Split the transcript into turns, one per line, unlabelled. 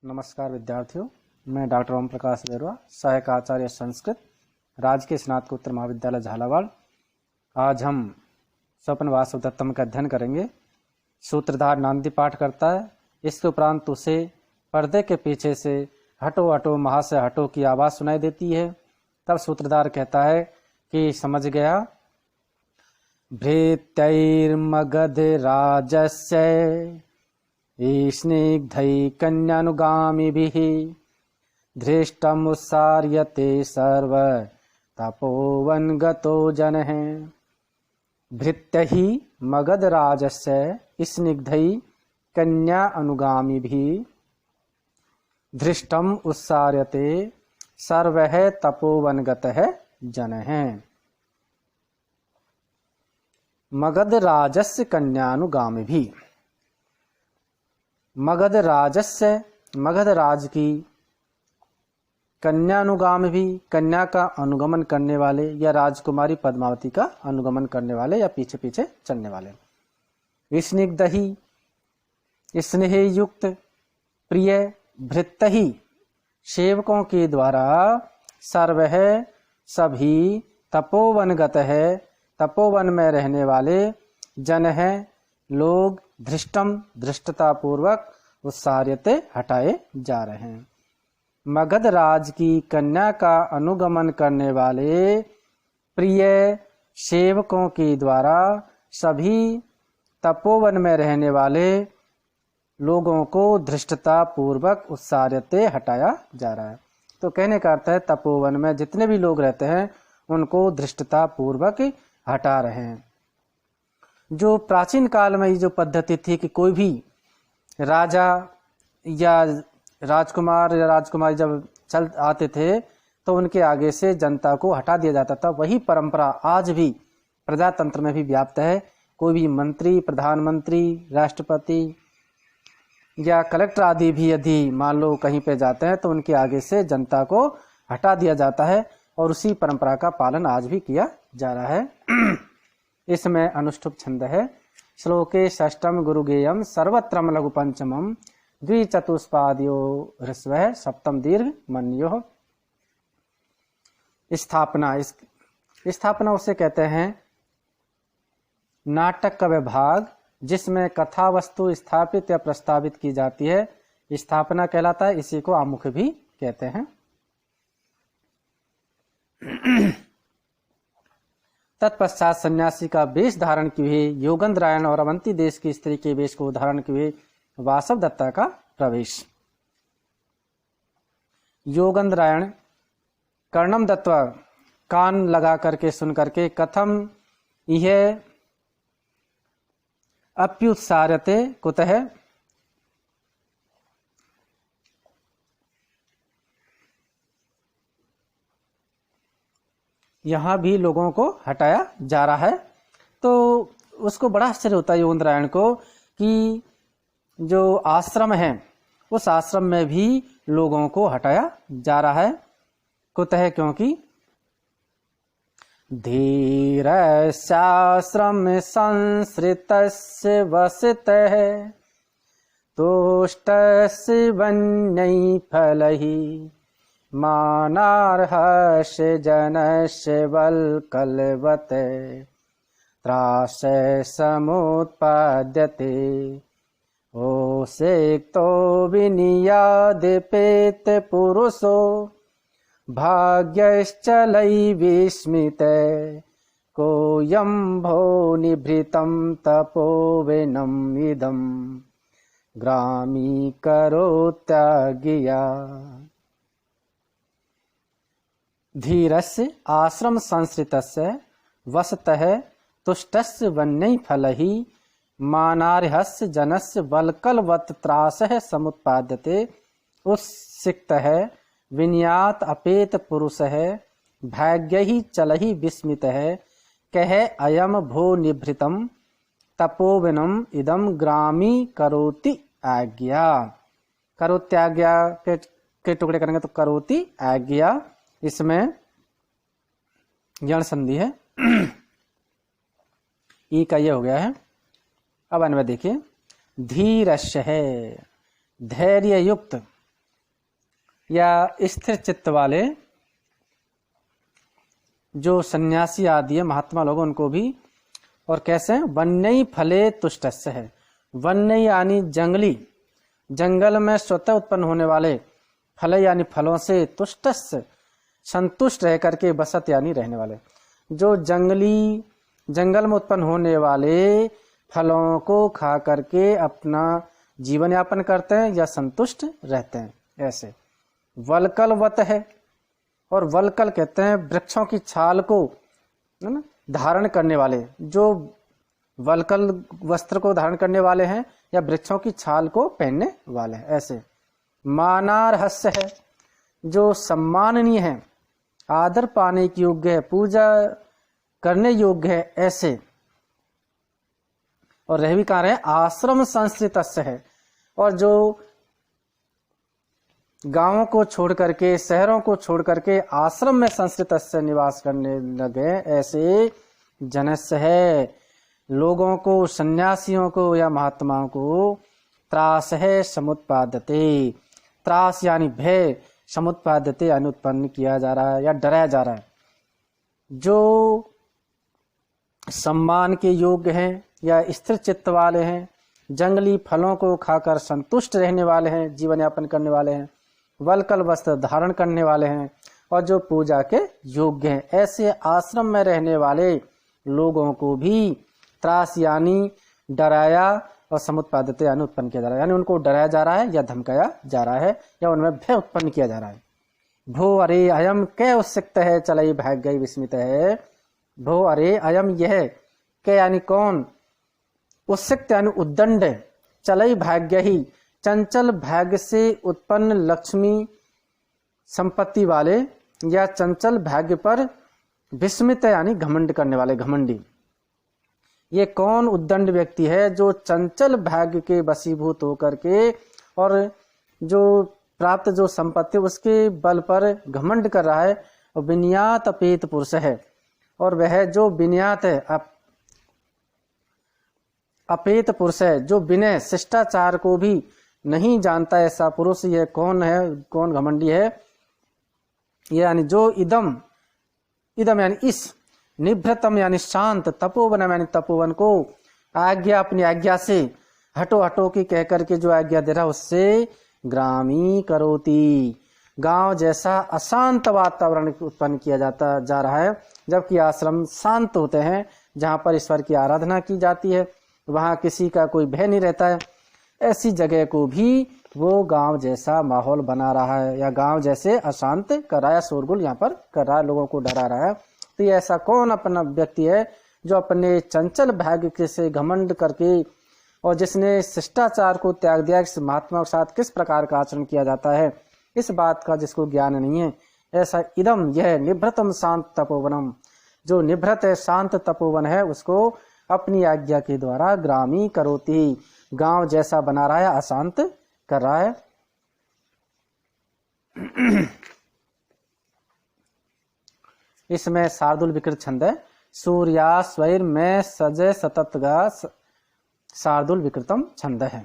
नमस्कार विद्यार्थियों, मैं डॉक्टर ओम प्रकाश बेरवा, सहायक आचार्य संस्कृत, राजकीय स्नातकोत्तर महाविद्यालय झालावाड़। आज हम स्वपन वासवदत्तम का अध्ययन करेंगे। सूत्रधार नांदी पाठ करता है। इसके उपरांत उसे पर्दे के पीछे से हटो हटो महा से हटो की आवाज़ सुनाई देती है। तब सूत्रधार कहता है कि समझ गया। भृत्यैर्मगध राजस्य स्निग्धै कन्यानुगामिभिः धृष्टमुत्सार्यते सर्व तपोवन गतो जनः। भृत्यैः मगधराजस्य स्निग्धै कन्या अनुगामिभिः धृष्टम उत्सार्यते सर्वः तपोवन गतः जनः। मगधराजस्य कन्यानुगामिभिः, मगध राजस्य, मगध राज की कन्यानुगामी भी, कन्या का अनुगमन करने वाले या राजकुमारी पद्मावती का अनुगमन करने वाले या पीछे पीछे चलने वाले। स्निग्धहि स्नेह युक्त प्रिय भृत्यहि सेवकों के द्वारा सर्वः सभी तपोवनगत है, तपोवन में रहने वाले जन है लोग धृष्टम धृष्टता पूर्वक उत्सार्यते हटाए जा रहे हैं। मगध राज की कन्या का अनुगमन करने वाले प्रिय सेवकों के द्वारा सभी तपोवन में रहने वाले लोगों को धृष्टता पूर्वक उत्सार्यते हटाया जा रहा है। तो कहने का अर्थ है तपोवन में जितने भी लोग रहते हैं उनको धृष्टता पूर्वक हटा रहे हैं। जो प्राचीन काल में ये जो पद्धति थी कि कोई भी राजा या राजकुमार या राजकुमारी जब चल आते थे तो उनके आगे से जनता को हटा दिया जाता था। वही परंपरा आज भी प्रजातंत्र में भी व्याप्त है। कोई भी मंत्री, प्रधानमंत्री, राष्ट्रपति या कलेक्टर आदि भी यदि मान लो कहीं पे जाते हैं तो उनके आगे से जनता को हटा दिया जाता है और उसी परंपरा का पालन आज भी किया जा रहा है। इसमें अनुष्ठुप छंद है। श्लोके षष्ठम गुरुगेयम सर्वत्रम लघु पंचमम द्विचतुष्पाद्यो ह्रस्वः सप्तम दीर्घ मन्यो। स्थापना, स्थापना उसे कहते हैं नाटक का विभाग जिसमें कथा वस्तु स्थापित या प्रस्तावित की जाती है, स्थापना कहलाता है। इसी को आमुख भी कहते हैं। तत्पश्चात सन्यासी का वेश धारण किए योगेंद्रायण और अवंती देश की स्त्री के वेश को धारण किए वासवदत्ता का प्रवेश। योगेंद्रायण कर्णम दत्वा, कान लगा करके सुन करके, कथम यह अप्युत्सार्यते कुतः, यहाँ भी लोगों को हटाया जा रहा है। तो उसको बड़ा आश्चर्य होता है योगेंद्रायण को कि जो आश्रम है उस आश्रम में भी लोगों को हटाया जा रहा है। कुतः, क्योंकि धीरस्याश्रम संसृतस्य वसितः तुष्टस्य वन्यै फलैः मानार्हस्य जनस्य वल्कलवते त्रासः समुत्पाद्यते ओसेक्तो विनियादिपेत पुरुषो भाग्यश्चलै विस्मिते कोऽयं भो निभृतं तपोवनम् इदं ग्रामीकरोत्याज्ञया। धीरस्य आश्रम संसृतस्य वसतः तुष्टस्य वन्यै फलैः मानार्हस्य जनस्य वल्कलवत् त्रासः समुत्पाद्यते उत्सिक्तः विनियात अपेत पुरुषः भाग्यैः चलैः विस्मितः कः अयं भो निभृतं तपोवनम् इदं ग्रामी करोति आज्ञा। करोति आज्ञा के टुकड़े करेंगे तो करोति आज्ञा, इसमें यण संधि है। ई का ये हो गया है। अब अन्वय देखिए, धीरस्य है, धैर्य युक्त, या स्थिर चित्त वाले जो सन्यासी आदि है, महात्मा लोग, उनको भी। और कैसे? वन्यई फले तुष्टस्य है। वन्य यानी जंगली, जंगल में स्वतः उत्पन्न होने वाले, फल यानी फलों से, तुष्टस्य संतुष्ट रह करके, बसत यानी रहने वाले। जो जंगली, जंगल में उत्पन्न होने वाले फलों को खा करके अपना जीवन यापन करते हैं या संतुष्ट रहते हैं, ऐसे। वल्कलवत है, और वल्कल कहते हैं वृक्षों की छाल को, है ना, धारण करने वाले। जो वल्कल वस्त्र को धारण करने वाले हैं या वृक्षों की छाल को पहनने वाले हैं, ऐसे। मानार्हस्य है, जो सम्माननीय है, आदर पाने के योग्य है, पूजा करने योग्य है, ऐसे। और रह भी कहाँ रहे? आश्रम संस्कृतस्य है, और जो गांवों को छोड़ करके, शहरों को छोड़ करके आश्रम में संस्कृतस्य निवास करने लगे, ऐसे जनस्य है। लोगों को, सन्यासियों को या महात्माओं को त्रास है समुत्पादते, त्रास यानी भय, समुत्पादते यानी उत्पन्न किया जा रहा है या डराया जा रहा है। जो सम्मान के योग्य हैं या स्थिर चित्त वाले हैं, जंगली फलों को खाकर संतुष्ट रहने वाले हैं, जीवन यापन करने वाले हैं, वल्कल वस्त्र धारण करने वाले हैं, और जो पूजा के योग्य हैं, ऐसे आश्रम में रहने वाले लोगों को भी त्रास यानी डराया और समुत्पादते यानी उत्पन्न किया जा रहा है, यानी उनको डराया जा रहा है या धमकाया जा रहा है या उनमें भय उत्पन्न किया जा रहा है। भो अरे अयम कै उत्सिक्त है, चलई भाग गई विस्मित है। भो अरे अयम यह, कै यानी कौन, उत्सिक्त यानी उद्दंड, चलई भाग्य ही, चंचल भाग्य से उत्पन्न लक्ष्मी संपत्ति वाले या चंचल भाग्य पर विस्मित यानी घमंड करने वाले, घमंडी। ये कौन उद्दंड व्यक्ति है जो चंचल भाग्य के वशीभूत होकर के और जो प्राप्त जो संपत्ति उसके बल पर घमंड कर रहा है, और विनियात अपेत पुरुष है। और वह जो विनियात है, अपेत पुरुष है, जो विनय शिष्टाचार को भी नहीं जानता, ऐसा पुरुष यह कौन है, कौन घमंडी है? यानी जो इदम, इदम यानी इस, निभृतम यानी शांत, तपोवन यानी तपोवन को, आज्ञा अपनी आज्ञा से, हटो हटो की कह करके जो आज्ञा दे रहा है उससे ग्रामी करोति, गांव जैसा अशांत वातावरण उत्पन्न किया जा रहा है। जबकि आश्रम शांत होते हैं, जहां पर ईश्वर की आराधना की जाती है, वहां किसी का कोई भय नहीं रहता है, ऐसी जगह को भी वो गांव जैसा माहौल बना रहा है या गांव जैसे अशांत कर रहा है, शोरगुल यहाँ पर कर रहा है, लोगों को डरा रहा है। तो ये ऐसा कौन अपना व्यक्ति है जो अपने चंचल भाग्य से घमंड करके और जिसने शिष्टाचार को त्याग दिया, इस महात्मा के साथ किस प्रकार का आचरण किया जाता है, इस बात का जिसको ज्ञान नहीं है, ऐसा इदम यह निभृतम शांत तपोवनम, जो निभृत है, शांत तपोवन है, उसको अपनी आज्ञा के द्वारा ग्रामी करोति, गांव जैसा बना रहा है, अशांत कर रहा है। इसमें शार्दुल विकृत छंद है। सूर्या स्वैर में सजय सतत गा शार्दुल विकृतम छंद है।